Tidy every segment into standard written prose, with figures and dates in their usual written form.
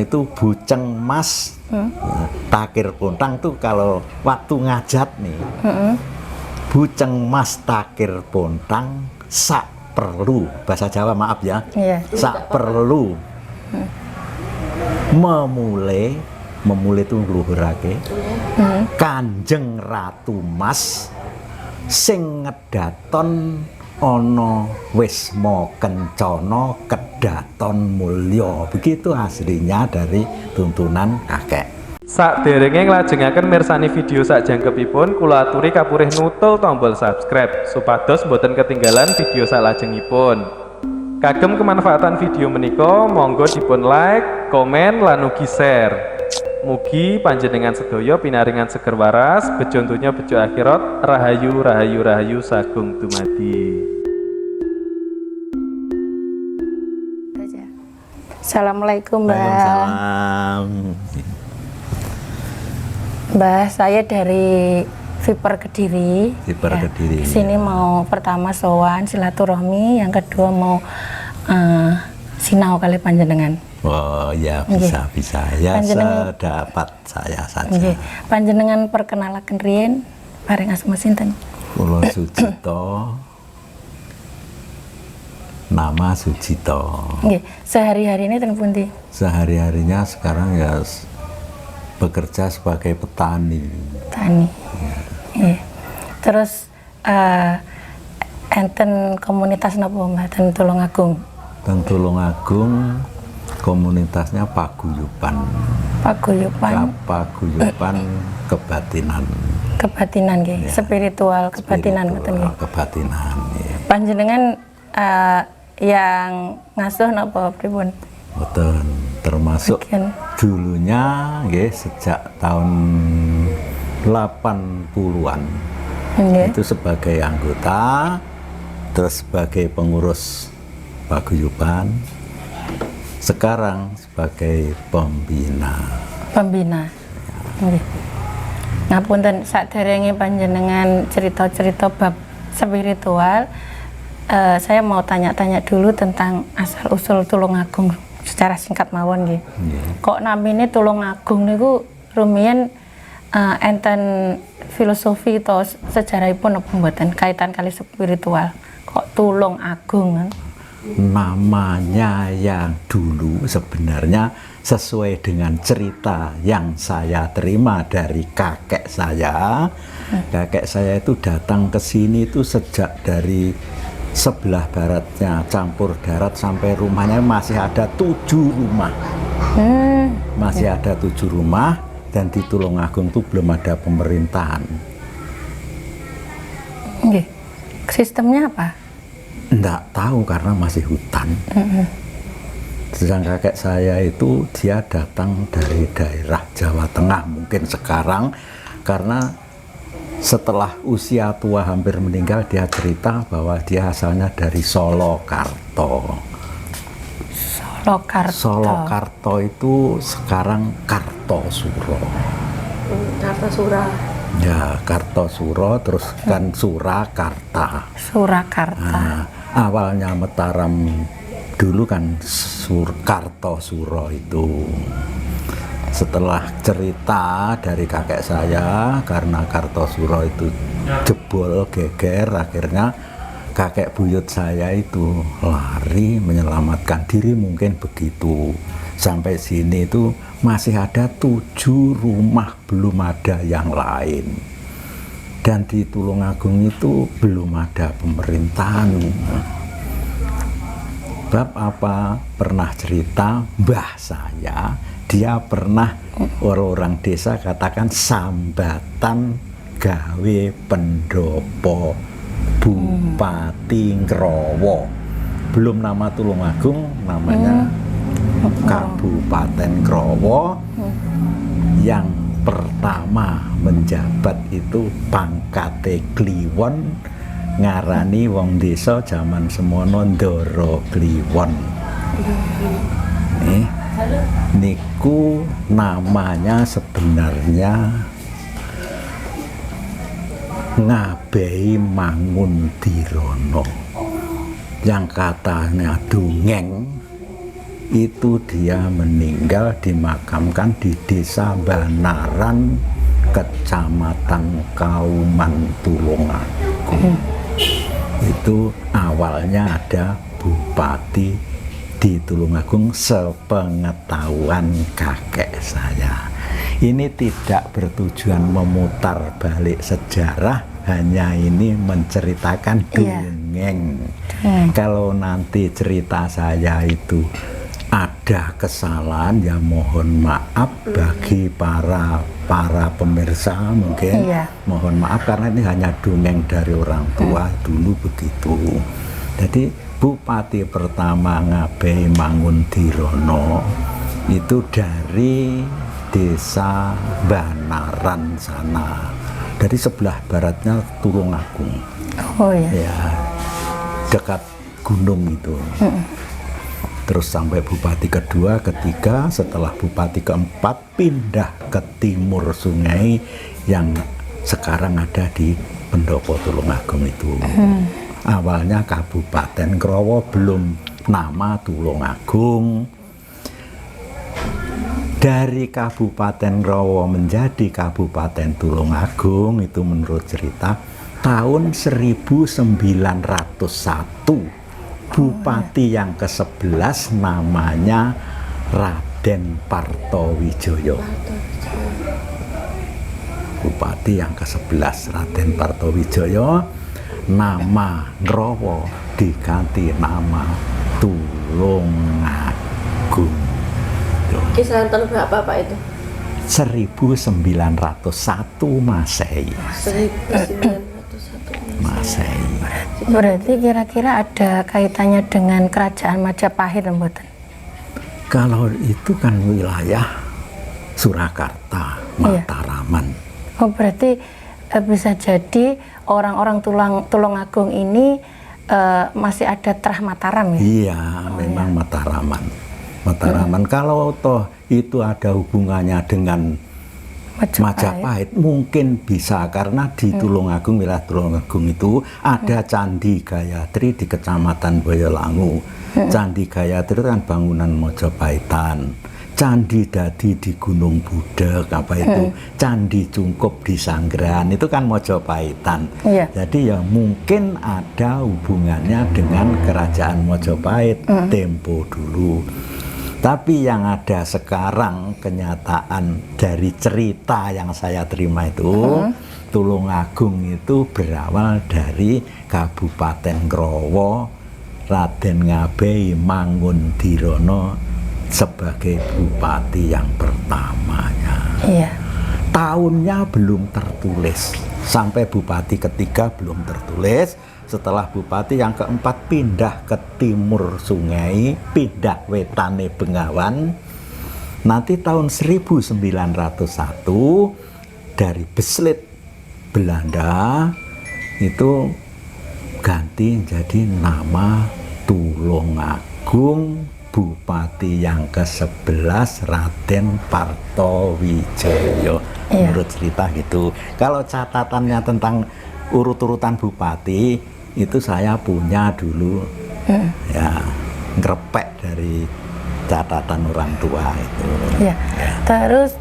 itu Buceng Mas Takir Pontang tuh kalau waktu ngajat nih. Buceng Mas Takir Pontang sak perlu, bahasa Jawa maaf ya. Sak perlu memulai itu ngluhurake Kanjeng Ratu Mas sing ngedaton ana wisma kencana kedaton mulya. Begitu aslinya dari tuntunan kakek. Sakderenge nglajengaken mirsani video sakjangkepipun, kula aturi kapurih nutul tombol subscribe supados boten ketinggalan video salajengipun. Kagem kemanfaatan video menika monggo dipun like, komen lan ugi share. Mugi panjenengan sedaya pinaringan seger waras, bejo donya bejo akhirat, rahayu rahayu rahayu sagung dumadi. Assalamualaikum Mbak. Waalaikumsalam. Mbak, saya dari Viper Kediri. Viper Kediri. Sini mau pertama sowan silaturahmi, yang kedua mau sinau kali panjenengan. Oh ya, bisa. Ya sedapat saya saja. Panjenengan perkenalkan riyen paring asma sinten? Kula Sujito. Nama Sujito. Sehari-hari ini teng pundi? Sehari-harinya sekarang ya bekerja sebagai petani. Terus enten komunitas napa Mbak ten Tulungagung? Ten Tulungagung komunitasnya paguyuban. Paguyuban kebatinan. Kebatinan nggih, spiritual kebatinan ngoten nggih. Kebatinan. Panjenengan yang ngasuh napa pripun? Betul, termasuk dulunya sejak tahun 80-an itu sebagai anggota, terus sebagai pengurus paguyuban, sekarang sebagai pembina. Ngapunten, sakderenge panjenengan cerita-cerita bab spiritual, saya mau tanya-tanya dulu tentang asal usul Tulungagung secara singkat mawon nggih. Kok namine Tulungagung niku rumiyin enten filosofi atau sejarahipun apa mboten kaitan kali spiritual? Kok Tulungagung? Namanya yang dulu sebenarnya sesuai dengan cerita yang saya terima dari kakek saya. Kakek saya itu datang ke sini itu sejak dari sebelah baratnya campur darat sampai rumahnya masih ada 7 rumah. Masih ada 7 rumah, dan di Tulungagung itu belum ada pemerintahan. Sistemnya apa? Enggak tahu karena masih hutan. Sedang kakek saya itu dia datang dari daerah Jawa Tengah mungkin sekarang, karena setelah usia tua hampir meninggal dia cerita bahwa dia asalnya dari Solokarto. Solokarto itu sekarang Kartosuro. Kartosura. Ya, Kartosuro terus kan Surakarta. Nah, awalnya Mataram dulu kan Kartosuro itu. Setelah cerita dari kakek saya, karena Kartosuro itu jebol geger, akhirnya kakek buyut saya itu lari menyelamatkan diri, mungkin begitu. Sampai sini itu masih ada 7 rumah, belum ada yang lain. Dan di Tulungagung itu belum ada pemerintahan. Bab apa pernah cerita mbah saya, dia pernah orang-orang desa katakan sambatan gawe pendopo Bupati Ngrowo. Belum nama Tulungagung, namanya Kabupaten Ngrowo. Yang pertama menjabat itu pangkate Kliwon, ngarani wong desa zaman semono Ndoro Kliwon. Niku namanya sebenarnya Ngabehi Mangundirono, yang katanya dongeng itu dia meninggal dimakamkan di Desa Banaran, Kecamatan Kauman, Tulungagung. Itu awalnya ada bupati di Tulungagung sepengetahuan kakek saya. Ini tidak bertujuan memutar balik sejarah, hanya ini menceritakan dongeng. Kalau nanti cerita saya itu ada kesalahan, ya mohon maaf bagi para pemirsa, mungkin mohon maaf karena ini hanya dongeng dari orang tua dulu begitu. Jadi bupati pertama Ngabei Mangundirono itu dari Desa Banaran sana, dari sebelah baratnya Tulungagung. Oh ya. Ya, dekat gunung itu. Terus sampai bupati kedua, ketiga, setelah bupati keempat pindah ke timur sungai yang sekarang ada di Pendopo Tulungagung itu. Awalnya Kabupaten Krowo, belum nama Tulungagung. Dari Kabupaten Krowo menjadi Kabupaten Tulungagung itu menurut cerita tahun 1901. Bupati yang ke-11 namanya Raden Partowijoyo. Bupati yang ke-11 Raden Partowijoyo, nama Krowo diganti nama Tulungagung. Kisaran tahun berapa Pak itu? 1901 Masehi. 1901 Masehi. Berarti kira-kira ada kaitannya dengan kerajaan Majapahit, mboten? Kalau itu kan wilayah Surakarta, Mataraman. Oh, berarti bisa jadi orang-orang Tulungagung ini masih ada terah Mataram ya? Iya, memang Mataraman. Mataraman. Kalau toh itu ada hubungannya dengan Majapahit, mungkin bisa, karena di Tulungagung, wilayah Tulungagung itu ada Candi Gayatri di Kecamatan Boyolangu. Candi Gayatri itu kan bangunan Majapahitan. Candi Dadi di Gunung Budek, apa itu Candi Cungkup di Sanggrahan, itu kan Majapahitan. Jadi ya mungkin ada hubungannya dengan kerajaan Majapahit tempo dulu. Tapi yang ada sekarang, kenyataan dari cerita yang saya terima itu, Tulungagung itu berawal dari Kabupaten Krowo, Raden Ngabei Mangundirono sebagai bupati yang pertamanya. Tahunnya belum tertulis, sampai bupati ketiga belum tertulis. Setelah bupati yang keempat pindah ke timur sungai, pindah wetane Bengawan. Nanti tahun 1901 dari Beslit Belanda itu ganti jadi nama Tulungagung. Bupati yang ke-11 Raden Partowijoyo. Menurut cerita gitu. Kalau catatannya tentang urut-urutan bupati itu saya punya dulu, ya ngerepek dari catatan orang tua itu. Terus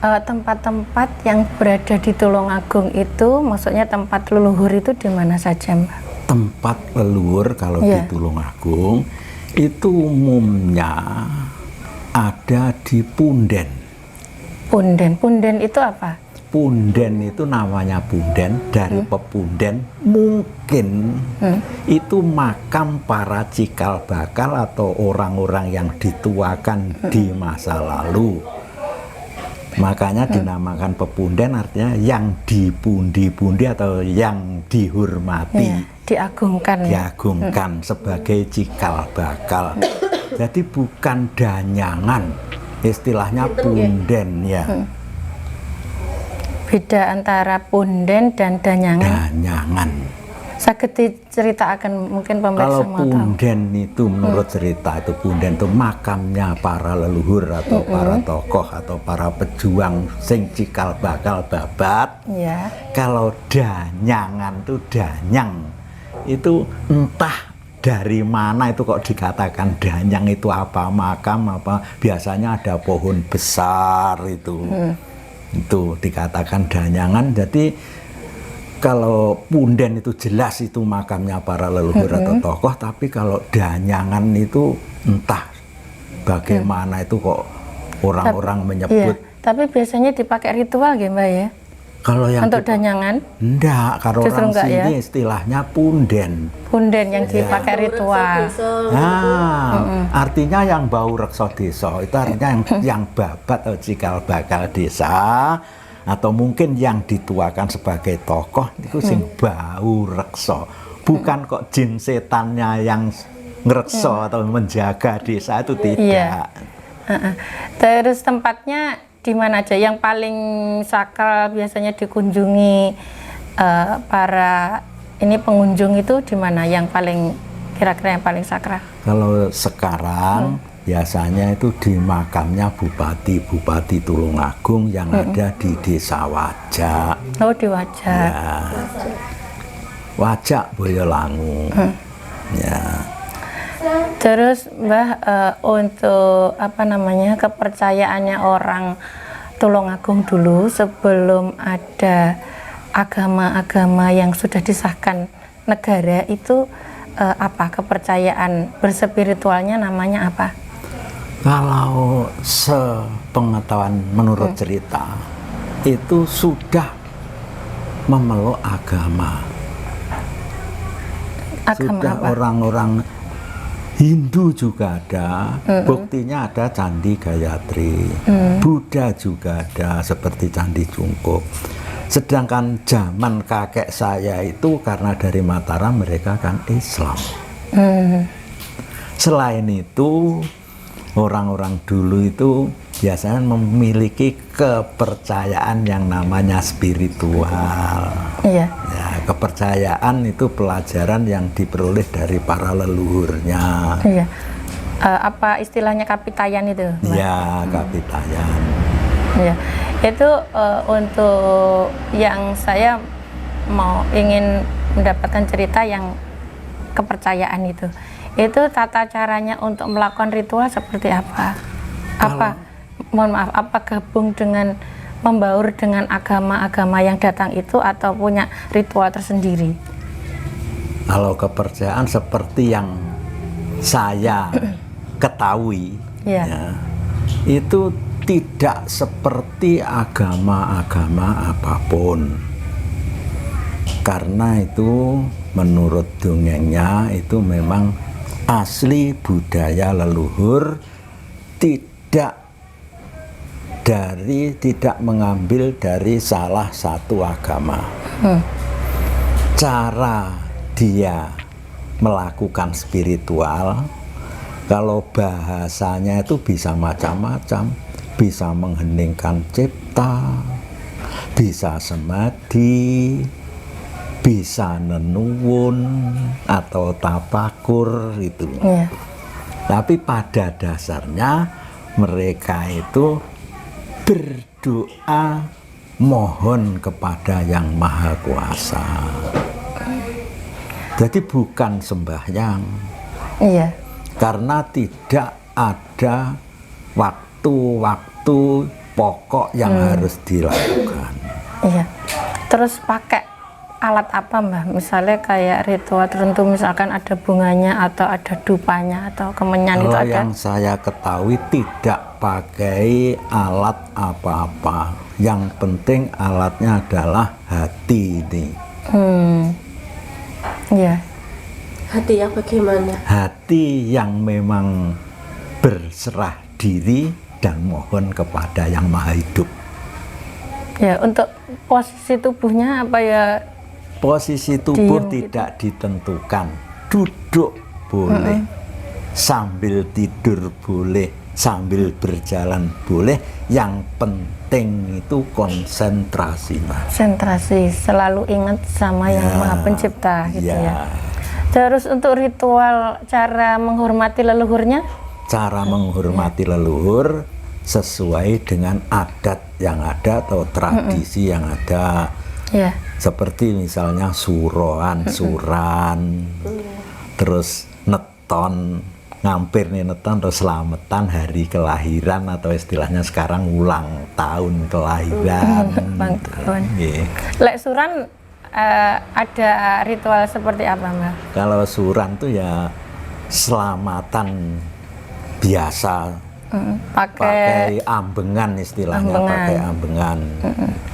tempat-tempat yang berada di Tulungagung itu, maksudnya tempat leluhur itu di mana saja, Mbak? Tempat leluhur kalau di Tulungagung itu umumnya ada di Punden. Punden itu apa? Punden itu namanya Punden dari pepunden, mungkin itu makam para cikal bakal atau orang-orang yang dituakan di masa lalu. Makanya dinamakan pepunden, artinya yang dipundi-pundi atau yang dihormati, diagungkan sebagai cikal bakal. Jadi bukan danyangan, istilahnya punden ya. Beda antara punden dan danyangan. Saged diceritakan mungkin pemirsa kalau punden itu menurut cerita itu punden itu makamnya para leluhur atau para tokoh atau para pejuang sing cikal bakal babat. Kalau danyangan itu danyang itu entah dari mana itu kok dikatakan danyang itu apa, makam apa, biasanya ada pohon besar itu dikatakan danyangan. Jadi kalau punden itu jelas itu makamnya para leluhur atau tokoh, tapi kalau danyangan itu entah bagaimana itu kok orang-orang menyebut. Iya, tapi biasanya dipakai ritual ya Mbak ya? Kalau yang untuk danyangan? Enggak, kalau Justru orang enggak, sini ya? istilahnya punden. Punden yang dipakai ritual. Nah, artinya yang bau rekso desa itu artinya yang babat atau cikal bakal desa, atau mungkin yang dituakan sebagai tokoh itu sing bau rekso. Bukan kok jin setannya yang ngerekso atau menjaga desa itu tidak. Iya. Terus tempatnya di mana aja yang paling sakral biasanya dikunjungi para ini pengunjung itu di mana yang paling kira-kira yang paling sakral? Kalau sekarang biasanya itu di makamnya Bupati Tulungagung yang ada di Desa Wajak. Oh, di Wajak. Ya. Wajak Boyolangu. Ya. Terus Mbah untuk apa namanya kepercayaannya orang Tulungagung dulu sebelum ada agama-agama yang sudah disahkan negara itu apa kepercayaan berspiritualnya namanya apa? Kalau sepengetahuan menurut cerita itu sudah memeluk agama. Sudah apa? Orang-orang Hindu juga ada, buktinya ada Candi Gayatri, Buddha juga ada seperti Candi Jungkook. Sedangkan zaman kakek saya itu karena dari Mataram mereka kan Islam. Selain itu orang-orang dulu itu biasanya memiliki kepercayaan yang namanya spiritual. Iya. Ya, kepercayaan itu pelajaran yang diperoleh dari para leluhurnya. Iya. Apa istilahnya kapitayan itu? Mbak? Ya, kapitayan. Iya. Itu untuk yang saya ingin mendapatkan cerita yang kepercayaan itu. Itu tata caranya untuk melakukan ritual seperti apa? Mohon maaf, apa gabung dengan membaur dengan agama-agama yang datang itu atau punya ritual tersendiri? Kalau kepercayaan seperti yang saya ketahui, ya, itu tidak seperti agama-agama apapun. Karena itu menurut dongengnya itu memang asli budaya leluhur, tidak mengambil dari salah satu agama. Cara dia melakukan spiritual, kalau bahasanya itu bisa macam-macam, bisa mengheningkan cipta, bisa semadi, bisa nenuwun atau tapakur itu. Tapi pada dasarnya mereka itu berdoa mohon kepada Yang Maha Kuasa. Jadi bukan sembahyang. Iya. Karena tidak ada waktu-waktu pokok yang harus dilakukan. Iya. Terus pakai alat apa Mbah? Misalnya kayak ritual tertentu, misalkan ada bunganya atau ada dupanya atau kemenyan itu ada? Yang saya ketahui tidak pakai alat apa-apa. Yang penting alatnya adalah hati ini. Iya. Hati yang bagaimana? Hati yang memang berserah diri dan mohon kepada Yang Maha Hidup. Ya, untuk posisi tubuhnya apa ya? Posisi tubuh tidak ditentukan. Duduk boleh, sambil tidur boleh, sambil berjalan boleh. Yang penting itu konsentrasi, Mbak. Konsentrasi, selalu ingat sama Yang Maha Pencipta gitu ya. Terus untuk ritual cara menghormati leluhurnya? Cara menghormati leluhur sesuai dengan adat yang ada atau tradisi yang ada. Seperti misalnya suroan, suran, terus neton, ngampir nih neton terus selamatan hari kelahiran atau istilahnya sekarang ulang tahun kelahiran. Ulang tahun. Nggih. Lek suran ada ritual seperti apa, Mbak? Kalau suran tuh ya selamatan biasa, pakai ambengan istilahnya, Ambengan. pakai ambengan.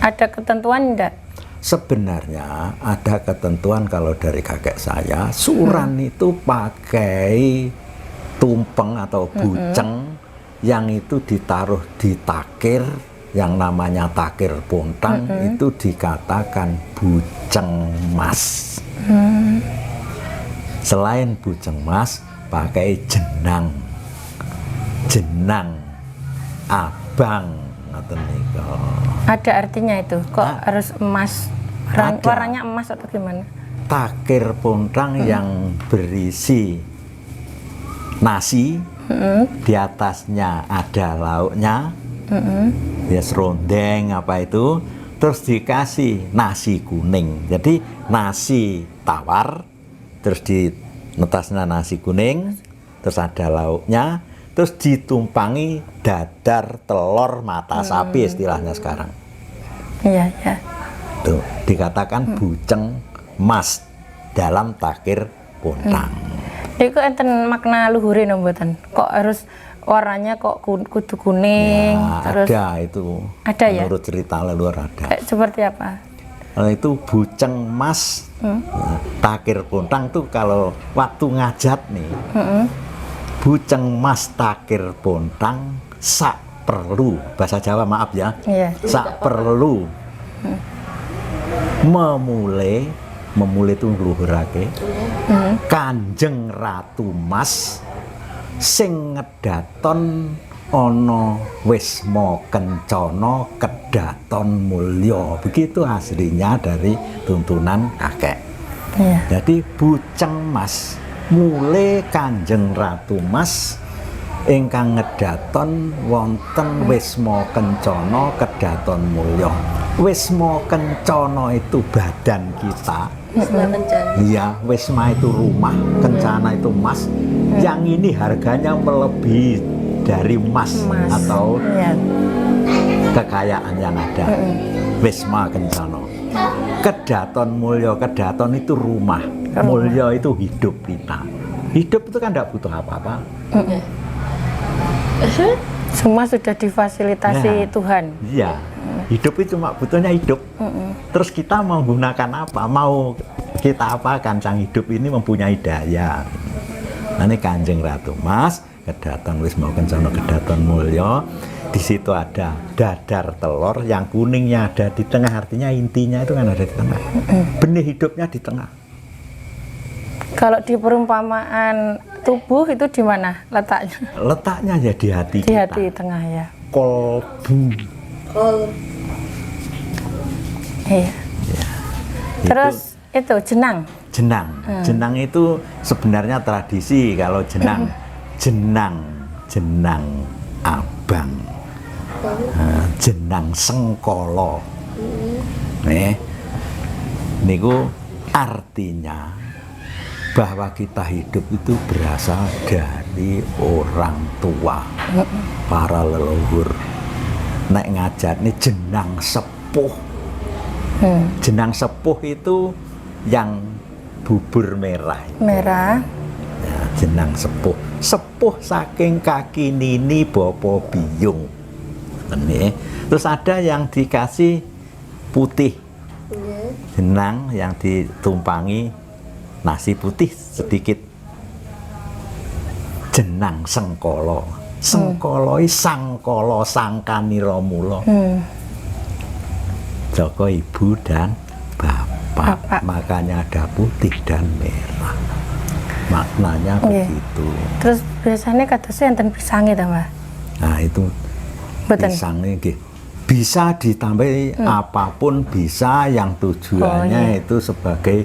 Ada ketentuan enggak? Sebenarnya ada ketentuan kalau dari kakek saya, suran itu pakai tumpeng atau buceng yang itu ditaruh di takir, yang namanya takir pontang, itu dikatakan buceng mas. Selain buceng mas, pakai jenang, jenang abang, ngoten nika. Ada artinya itu? Kok harus emas? Ada. Warnanya emas atau gimana? Takir pontang yang berisi nasi, di atasnya ada lauknya, ya serondeng apa itu, terus dikasih nasi kuning. Jadi nasi tawar, terus di atasnya nasi kuning, terus ada lauknya, terus ditumpangi dadar telur mata sapi istilahnya sekarang. Iya, ya. Tuh, dikatakan buceng mas dalam takir pontang. Iku enten makna luhure no mboten? Kok harus warnanya kok kudu kuning Ya, terus ada itu. Ada ya? Menurut cerita leluhur ada. kayak seperti apa? Kalau itu buceng mas, takir pontang tuh kalau waktu ngajat nih, buceng mas takir pontang sak perlu, bahasa Jawa maaf ya, Iya. sak perlu memulai itu ngluhurake Kanjeng Ratu Mas sing ngedaton ana Wisma Kencana kedaton mulya. Begitu aslinya dari tuntunan kakek. Iya. Jadi buceng mas mulai Kanjeng Ratu Mas ingkang ngedaton wonten Wisma Kencana kedaton mulya. Wisma Kencana itu badan kita. Wisma Kencana. Iya, Wisma itu rumah, Kencana itu emas. Yang ini harganya melebihi dari emas Emas. atau Iya. kekayaan yang ada. Wisma Kencana. Kedaton mulya, kedaton itu rumah. Mulya itu hidup kita. Hidup itu kan tidak butuh apa-apa. Semua sudah difasilitasi Ya. Tuhan. Iya. Hidup itu cuma butuhnya hidup. Terus kita mau menggunakan apa? Mau kita apakan? Sang hidup ini mempunyai daya. Nah, ini Kanjeng Ratu Mas, kedaton Wisma Kencana kedaton mulya. Di situ ada dadar telur, yang kuningnya ada di tengah, artinya intinya itu kan ada di tengah. Benih hidupnya di tengah. Kalau di perumpamaan tubuh itu di mana letaknya? Letaknya ya di hati Di kita. hati tengah ya. Kolbu. Kol. Iya. Terus itu jenang. Jenang. Jenang itu sebenarnya tradisi. Kalau jenang, jenang abang, jenang sengkolo. Nih, niku artinya bahwa kita hidup itu berasal dari orang tua, para leluhur. Nek ngajat nih jenang sepuh. Jenang sepuh itu yang bubur merah. Merah. Ya, jenang sepuh. Sepuh saking kaki nini bopo biyung. Ini. Terus ada yang dikasih putih. Jenang yang ditumpangi nasi putih sedikit. Jenang sengkolo. Sengkoloi sangkolo sangkani romulo. Joko ibu dan bapak. Makanya ada putih dan merah. Maknanya begitu. Terus biasanya kadosnya enten pisange ta, Mbak? Nah, itu Mboten. pisang ini bisa ditambahi apapun bisa, yang tujuannya itu sebagai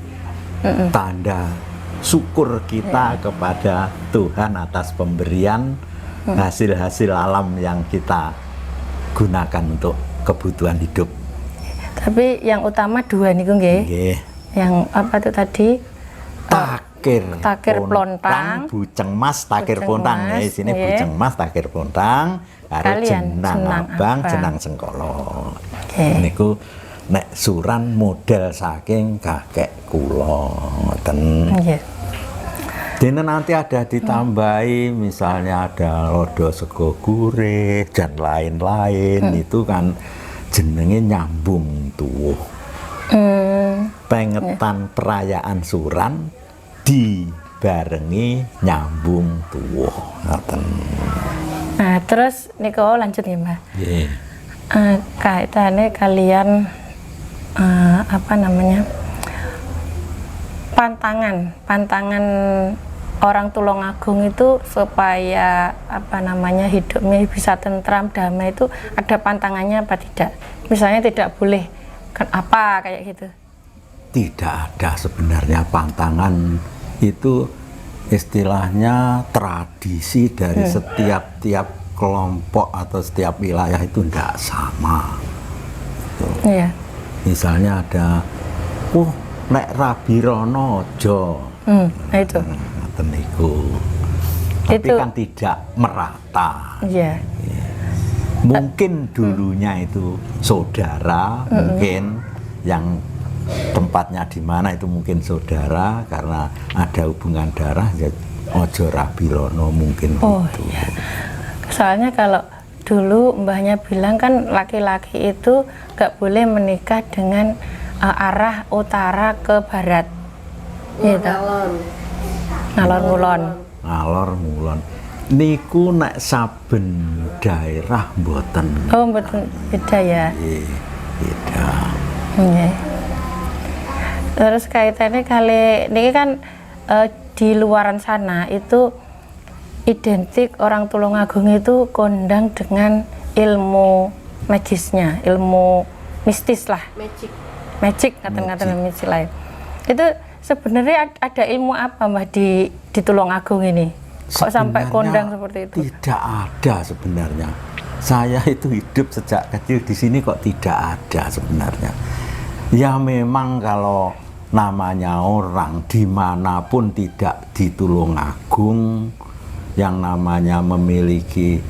tanda syukur kita kepada Tuhan atas pemberian hasil-hasil alam yang kita gunakan untuk kebutuhan hidup. Tapi yang utama dua niku nggih. Nggih. Yang apa itu tadi? Takir Plontang, Bujeng Mas Takir Bujeng Plontang ya Mas, di sini nggih. Bujeng Mas Takir Plontang karo Kalian jenang Jenang abang Abang. jenang sengkala. Nggih. Niku nek suran model saking kakek kula ngoten. Nggih. Dene nanti ada ditambahi misalnya ada lodo sego gurih dan lain-lain itu kan jenenge nyambung tuwuh. Pengetan perayaan suran dibarengi nyambung tuwuh ngoten. Nah, terus niko lanjut ya, Mbak. Nggih. Kaitannya kalian apa namanya? Pantangan orang Tulungagung itu supaya apa namanya hidupnya bisa tentram damai itu ada pantangannya apa tidak? Misalnya tidak boleh kan apa kayak gitu? Tidak ada sebenarnya pantangan itu istilahnya tradisi dari setiap kelompok atau setiap wilayah itu tidak sama. Iya. Misalnya ada, nek Rabi Rono ojo, Nah itu. ngoten niku. Tapi Itu- kan tidak merata. Iya. Mungkin dulunya itu saudara, mungkin yang tempatnya di mana itu mungkin saudara karena ada hubungan darah ya ojo Rabi Rono mungkin Oh gitu. iya. Soalnya kalau dulu mbahnya bilang kan laki-laki itu gak boleh menikah dengan arah utara ke barat. Gitu. Ngalon. Ngalor-ngulon. Ngalor ngulon. Niku nek saben daerah mboten. Oh, betul beda ya. Beda. Iya. Terus kaitannya kali ini kan di luaran sana itu identik orang Tulungagung itu kondang dengan ilmu magisnya, ilmu mistis lah, magic kata-kata mistis lain. Itu sebenarnya ada ilmu apa Mbah di Tulungagung ini? Kok sampai Sebenarnya kondang seperti itu? Tidak ada sebenarnya. Saya itu hidup sejak kecil di sini kok tidak ada sebenarnya. Ya memang kalau namanya orang dimanapun tidak di Tulungagung yang namanya memiliki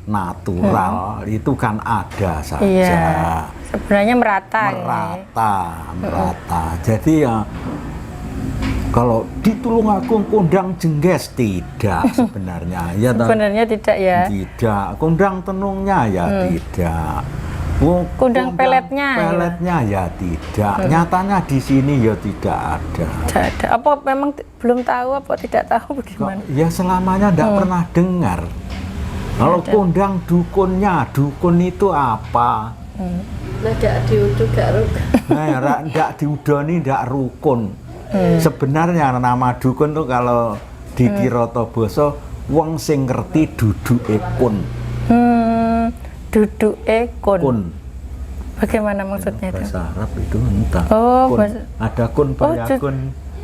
supranatural itu kan ada saja. Iya. Sebenarnya merata ini. Merata. Jadi ya kalau di Tulungagung kondang jengges tidak sebenarnya. Ya, Sebenarnya tidak ya. tidak. Kondang tenungnya ya tidak. Kondang peletnya ya? Peletnya ya tidak. Nyatanya di sini ya tidak ada. Tidak ada. Apa memang belum tahu apa tidak tahu bagaimana? Ya selamanya tidak pernah dengar. Kalau kondang dukunnya, dukun itu apa? Nggak diudu gak ruk. Nah, tidak diudoni, tidak rukun. Sebenarnya nama dukun tuh kalau di Kirotoboso, wong sing ngerti duduke kun. Duduke kun. Kun. Bagaimana maksudnya itu? Bahasa Arab itu entah. Oh, kun. bahasa- Ada kun payakun.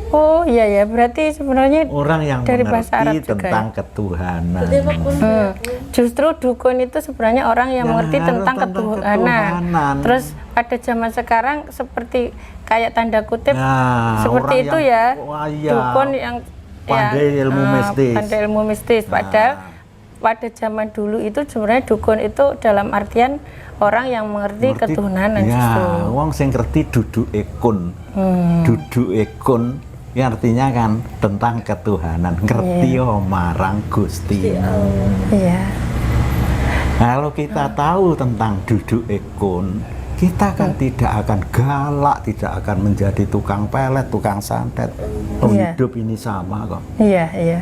Oh iya ya, berarti sebenarnya Orang yang dari bahasa Arab mengerti juga tentang ya? ketuhanan. Justru dukun itu sebenarnya orang yang Yang mengerti harus tentang ketuhanan. Terus pada zaman sekarang seperti kayak tanda kutip Nah, seperti orang itu yang- ya. wah, iya. Dukun yang Pandai ilmu mistis. Pandai ilmu mistis. Padahal pada zaman dulu itu sebenarnya dukun itu dalam artian orang yang mengerti ketuhanan ya, justru. wong sing ngerti duduke kun. Duduke kun ya artinya kan tentang ketuhanan, ngerti marang Gusti. Iya. Kalau kita tahu tentang duduke kun, kita kan tidak akan galak, tidak akan menjadi tukang pelet, tukang santet. Iya. Hidup ini sama kok. Iya, iya.